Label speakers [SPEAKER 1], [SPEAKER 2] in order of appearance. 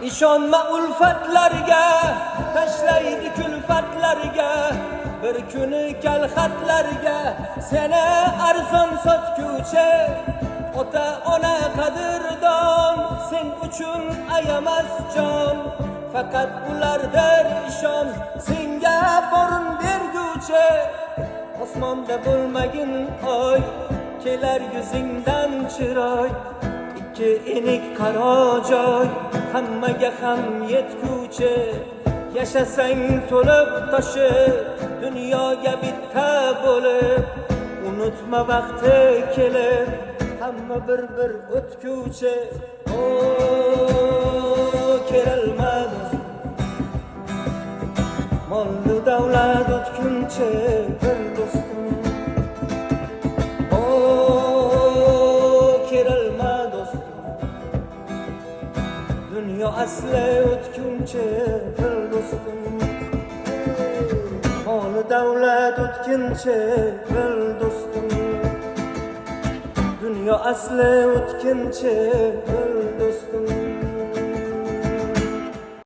[SPEAKER 1] İşonma ulfatlarga, tashlaydi kulfatlarga, bir kuni kalxatlarga seni arzon sotguvchi. Ota ona qadrdon, sen uchun ayamas jon, faqat ulardir ishon, senga borin berguvchi. Osmonda bo'lmagin oy, kelar yuzingdan chiroy, ikki enik qaro joy, hammaga ham yetguvchi. Yashasang to'lib toshib, dunyoga bitta bo'lib, unutma vaqti kelib, hamma bir o'tguvchi. O keralmadi mollu davlat o'tguncha bir do'stim. O keralma do'stim, dunyo asli o'tguncha bir do'stim. Mollu davlat o'tguncha bir do'stim, dunyo asli o'tguncha bir